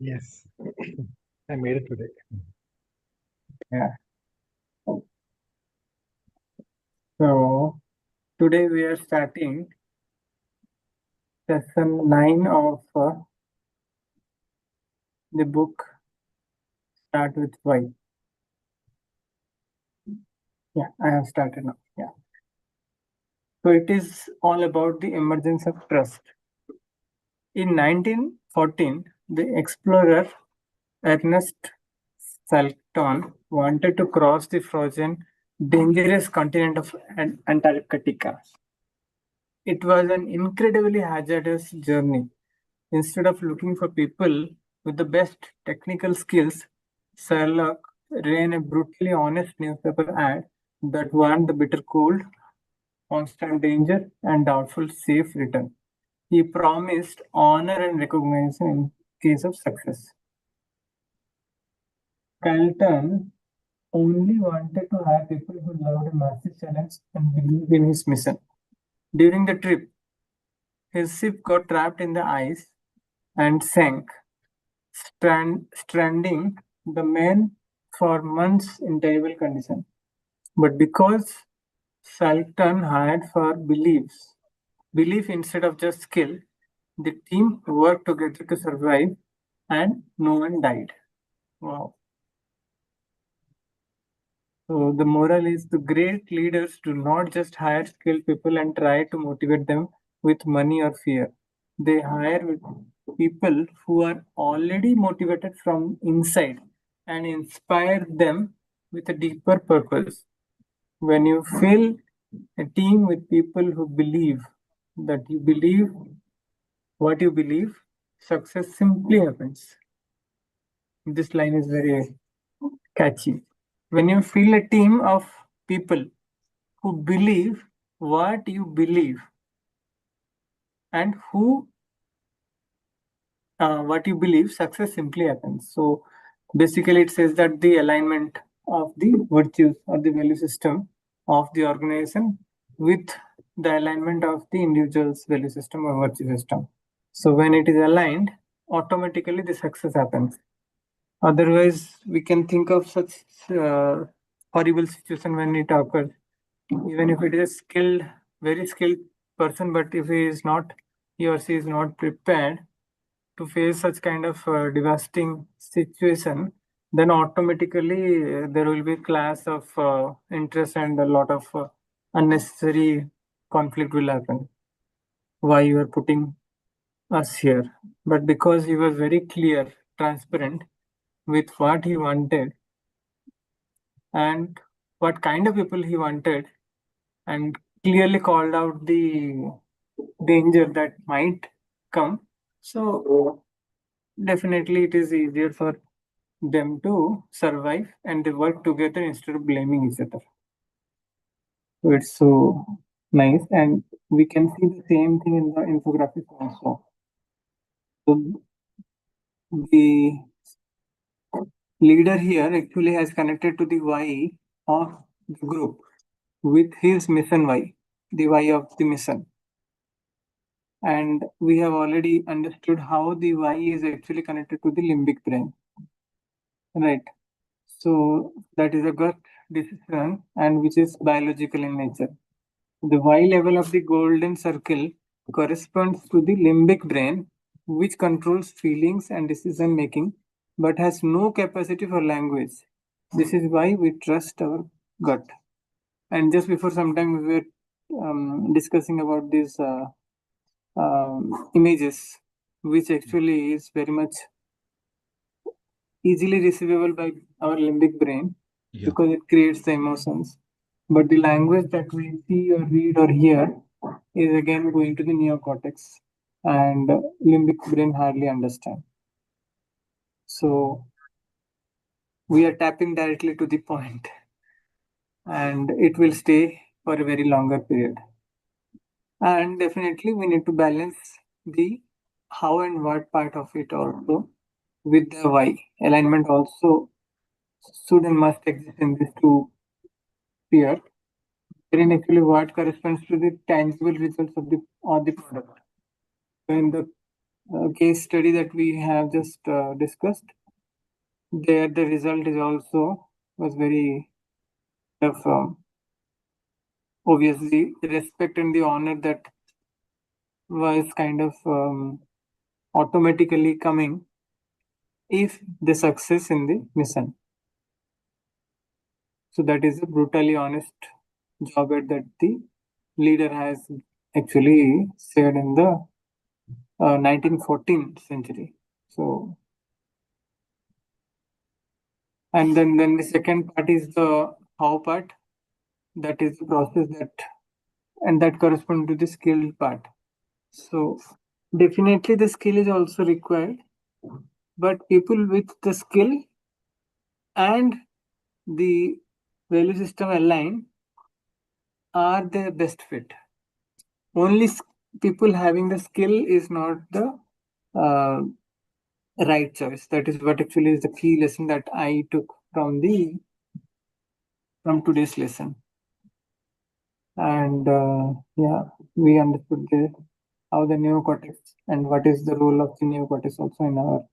Yes, I made it today. Yeah. So today we are starting session 9 of the book Start with Why. Yeah, I have started now. Yeah. So it is all about the emergence of trust. In 1914, the explorer Ernest Shackleton wanted to cross the frozen, dangerous continent of Antarctica. It was an incredibly hazardous journey. Instead of looking for people with the best technical skills, Sherlock ran a brutally honest newspaper ad that warned the bitter cold, constant danger, and doubtful safe return. He promised honor and recognition in case of success. Calton only wanted to hire people who loved a massive challenge and believed in his mission. During the trip, his ship got trapped in the ice and sank, stranding the men for months in terrible condition. But because Salton hired for belief instead of just skill, the team worked together to survive and no one died. Wow. So the moral is the great leaders do not just hire skilled people and try to motivate them with money or fear. They hire people who are already motivated from inside and inspire them with a deeper purpose. When you fill a team with people who believe that you believe what you believe, success simply happens. This line is very catchy. When you fill a team of people who believe what you believe and who what you believe, success simply happens. So basically, it says that the alignment of the virtues or the value system of the organization with the alignment of the individual's value system or virtue system. So when it is aligned, automatically the success happens. Otherwise, we can think of such horrible situation when it occurs. Even if it is a skilled, very skilled person, but if he or she is not prepared to face such kind of devastating situation, then automatically there will be clash of interest and a lot of unnecessary conflict will happen. Why you are putting us here? But because he was very clear, transparent with what he wanted and what kind of people he wanted, and clearly called out the danger that might come. So definitely it is easier for them to survive and they work together instead of blaming each other. So it's so nice, and we can see the same thing in the infographic also. So the leader here actually has connected to the why of the group with his mission why, the why of the mission. And we have already understood how the why is actually connected to the limbic brain. Right. So that is a gut decision and which is biological in nature. The Y level of the golden circle corresponds to the limbic brain, which controls feelings and decision making, but has no capacity for language. This is why we trust our gut. And just before some time, we were discussing about these images, which actually is very much easily receivable by our limbic brain because it creates the emotions. But the language that we see or read or hear is again going to the neocortex, and limbic brain hardly understand. So we are tapping directly to the point, and it will stay for a very longer period. And definitely we need to balance the how and what part of it also with the why. Alignment also should and must exist in these two spheres. Wherein actually what corresponds to the tangible results of the product. So in the case study that we have just discussed, there the result is also was very obviously respect and the honor that was kind of automatically coming if the success in the mission. So that is a brutally honest job at that the leader has actually said in the 1914th century. So, and then the second part is the how part. That is the process that corresponds to the skill part. So definitely the skill is also required, but people with the skill and the value system aligned are the best fit. Only people having the skill is not the uh, right choice. That is what actually is the key lesson that I took from today's lesson. And yeah, we understood how the neocortex and what is the role of the neocortex also in our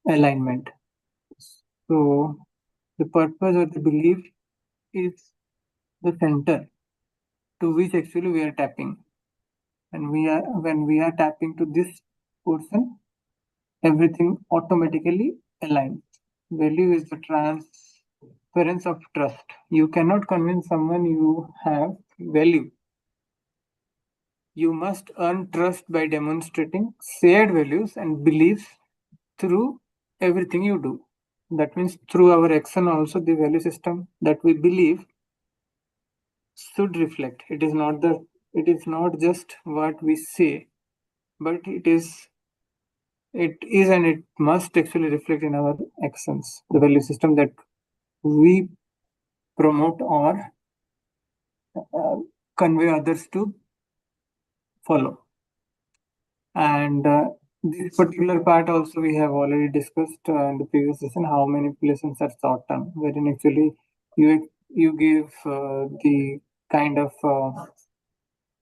alignment. So the purpose or the belief is the center to which actually we are tapping. And when we are tapping to this portion, everything automatically aligns. Value is the transference of trust. You cannot convince someone you have value. You must earn trust by demonstrating shared values and beliefs through everything you do. That means through our action also the value system that we believe should reflect. It is not just what we say, but it is and it must actually reflect in our actions, the value system that we promote or convey others to follow. And this particular part also we have already discussed in the previous session, how manipulations are short term, wherein actually you give the kind of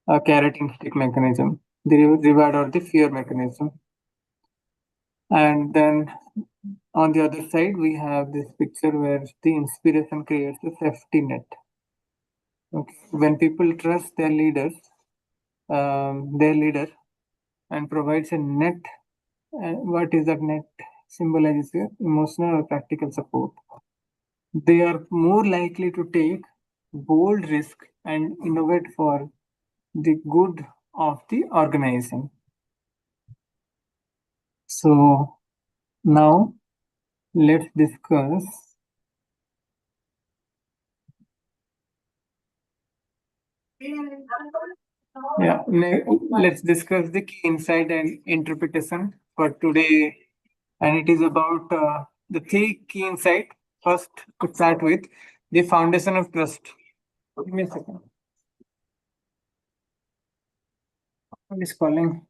a carrot and stick mechanism, the reward or the fear mechanism. And then on the other side, we have this picture where the inspiration creates a safety net. Okay. When people trust their leader, and provides a net, what is that net symbolizes here? Emotional or practical support. They are more likely to take bold risk and innovate for the good of the organization. So now let's discuss let's discuss the key insight and interpretation for today, and it is about the three key insight. First, to start with, the foundation of trust. Give me a second. Who is calling?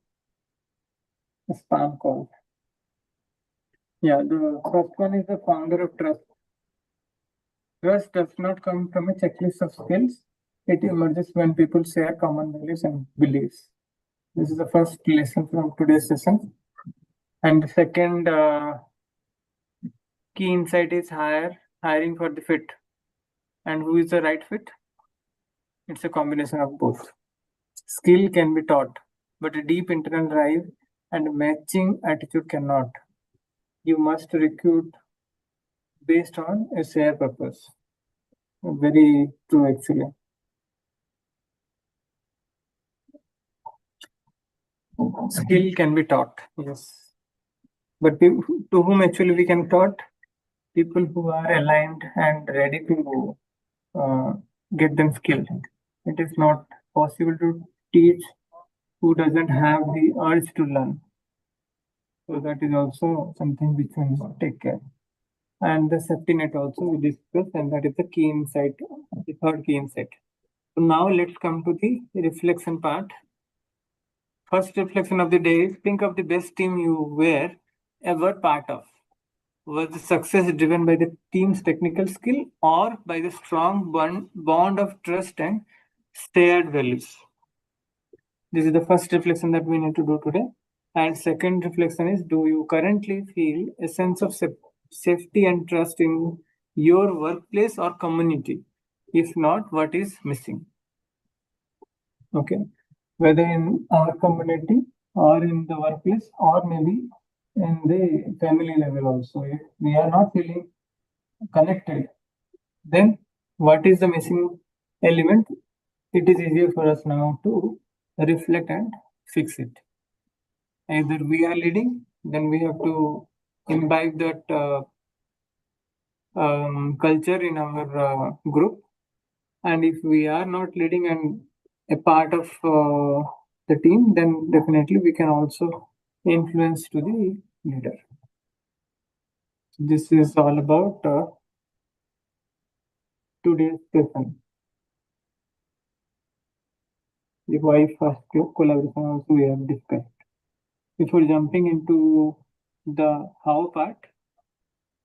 A spam call. Yeah, the first one is the founder of trust. Trust does not come from a checklist of skills. It emerges when people share common values and beliefs. This is the first lesson from today's session. And the second key insight is hiring for the fit. And who is the right fit? It's a combination of both. Skill can be taught, but a deep internal drive and matching attitude cannot. You must recruit based on a shared purpose. Very true, actually. Skill can be taught, yes. But to whom actually we can taught? People who are aligned and ready to get them skilled. It is not possible to teach who doesn't have the urge to learn. So that is also something which we need to take care. And the safety net also we discussed, and that is the key insight, the third key insight. So now let's come to the reflection part. First reflection of the day is think of the best team you were ever part of. Was the success driven by the team's technical skill or by the strong bond of trust and shared values? This is the first reflection that we need to do today. And second reflection is, do you currently feel a sense of safety and trust in your workplace or community? If not, what is missing? Okay, whether in our community or in the workplace or maybe in the family level also. If we are not feeling connected, then what is the missing element? It is easier for us now to reflect and fix it. Either we are leading, then we have to imbibe that culture in our group. And if we are not leading and a part of the team, then definitely we can also influence to the leader. This is all about today's session. The why first collaboration also we have discussed. Before jumping into the how part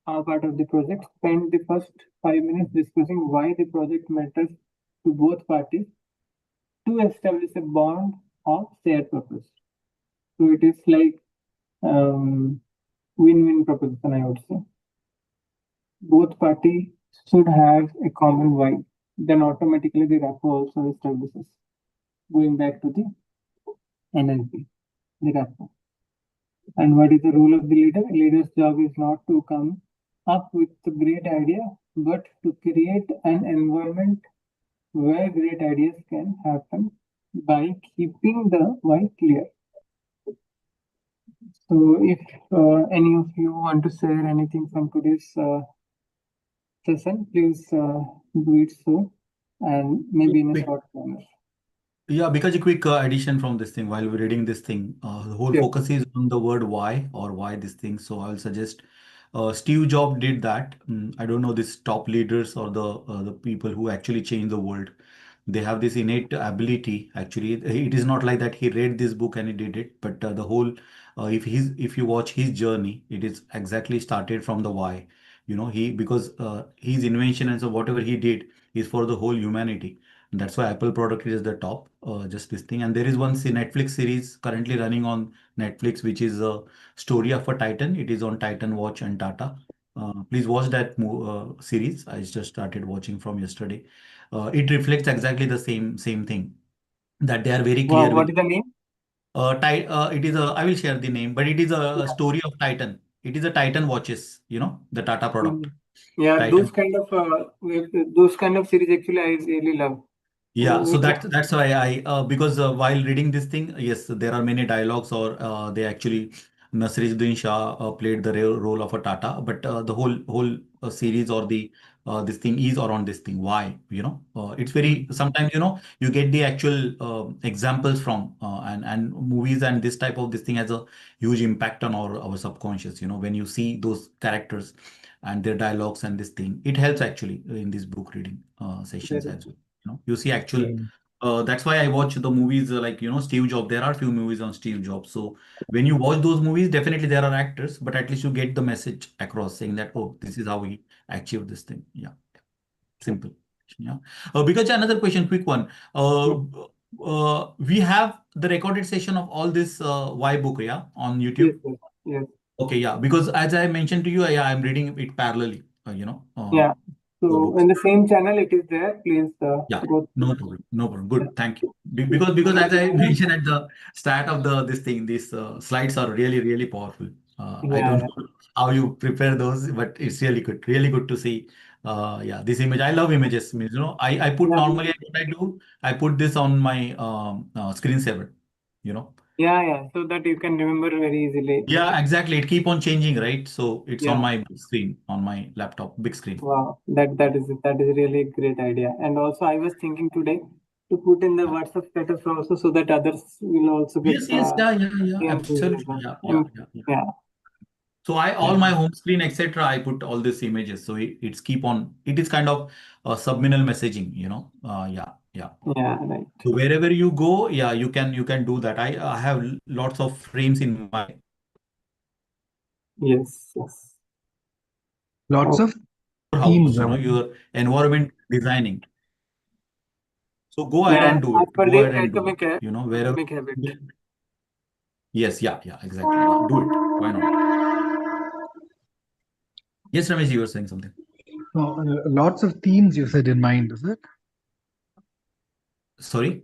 of the project, spend the first 5 minutes discussing why the project matters to both parties to establish a bond of shared purpose. So it is like win-win proposition, I would say. Both parties should have a common why. Then automatically the rapport also establishes. Going back to the NLP, the rapport. And what is the role of the leader? A leader's job is not to come up with a great idea, but to create an environment where great ideas can happen by keeping the why clear. So, if any of you want to share anything from today's session, please do it so, and maybe in a short manner. Yeah, because a quick addition from this thing while we're reading this thing, the whole Sure. focus is on the word why or why this thing. So I'll suggest Steve Jobs did that. I don't know this top leaders or the people who actually change the world. They have this innate ability. Actually, it is not like that he read this book and he did it, but the whole if you watch his journey, it is exactly started from the why. He because his invention and so whatever he did is for the whole humanity. That's why Apple product is the top, just this thing. And there is one Netflix series currently running on Netflix, which is a story of a Titan. It is on Titan Watch and Tata. Please watch that series. I just started watching from yesterday. It reflects exactly the same thing that they are very Wow, clear what with. is the name? It is a. I will share the name, but it is a Yeah. story of Titan. It is a Titan watches. The Tata product. Yeah, Titan. those kind of series actually I really love. Yeah, so Which one? that's why I because while reading this thing, yes, there are many dialogues or they actually Nasiruddin Shah played the role of a Tata, but the whole series or the this thing is around this thing. Why? It's very sometimes you get the actual examples from and movies and this type of this thing has a huge impact on our subconscious. When you see those characters and their dialogues and this thing, it helps actually in these book reading sessions Very as well. You see actual. Mm. That's why I watch the movies like Steve Jobs. There are few movies on Steve Jobs. So when you watch those movies, definitely there are actors, but at least you get the message across saying that, oh, this is how we achieve this thing. Yeah, simple. Yeah. Because another question, quick one. We have the recorded session of all this Y book, yeah, on yes, YouTube. yes, yes. Okay, yeah, because as I mentioned to you, yeah, I'm reading it parallelly. Yeah. The So books. in the same channel it is there. Please Yeah, go no through. problem. No problem. Yeah. Good. Thank you. Because as I mentioned at the start of this thing, these slides are really, really powerful. I don't Yeah, know how you prepare those, but it's really good. Really good to see. Yeah, this image. I love images. Means, I put yeah, normally what I do, I put this on my screensaver. You know. yeah, yeah. So that you can remember very easily. Yeah, exactly. It keep on changing, right? So it's on Yeah. my screen, on my laptop, big screen. Wow. That is really a great idea. And also I was thinking today to put in the WhatsApp status also so that others will also get Yes, yes, yeah, the absolutely. enthusiasm. Yeah. And yeah, So all my home screen, etc. I put all these images. So it's keep on. It is kind of subliminal messaging. Yeah. yeah, right. So wherever you go, yeah, you can do that. I have lots of frames in my Yes, yes. Lots Oh, of house. themes. Your environment designing. So go ahead Yeah, and do as it. per Go the ahead and do it. Wherever. atomic habit. Yes, yeah, exactly. Yeah, do it. Why not? Yes, Ramesh, you were saying something. Lots of themes you said in mind, is it? Sorry?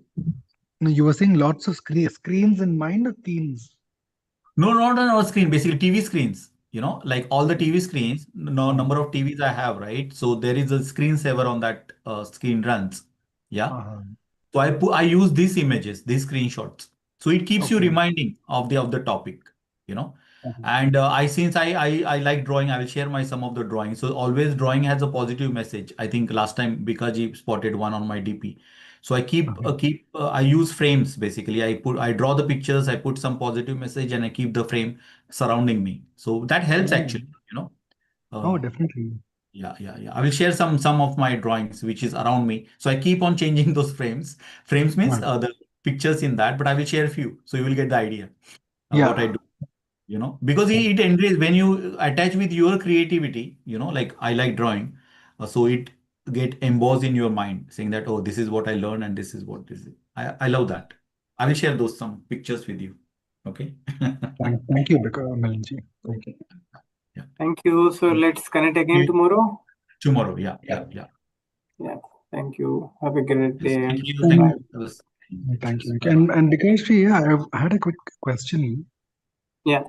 No, you were saying lots of screens in mind or themes? No, not on our screen, basically TV screens. Like all the TV screens, no number of TVs I have, right? So there is a screensaver on that screen runs. Yeah. Uh-huh. So I use these images, these screenshots. So it keeps you Okay. reminding of the topic, you know. Uh-huh. And since I like drawing, I will share my some of the drawings. So always drawing has a positive message. I think last time Bikaji spotted one on my DP. So I I use frames basically. I draw the pictures, I put some positive message, and I keep the frame surrounding me. So that helps Oh, actually. oh, Uh, definitely. yeah. I will share some of my drawings which is around me. So I keep on changing those frames. Frames means Uh, the pictures in that, but I will share a few, so you will get the idea what I yeah. do. Because it encourages when you attach with your creativity. Like I like drawing, so it get embossed in your mind, saying that, oh, this is what I learned and this is what is it. I love that. I will share those some pictures with you. Okay. Thank you, Milanji. Thank you. Yeah. Thank you. So let's connect again You- tomorrow. Tomorrow. Yeah. Yeah. Thank you. Have a great Yes. day. Thank you. And Thank Bye. you. thank Cheers. you. Bye bye. And Bikash, yeah, I've had a quick question. Yeah.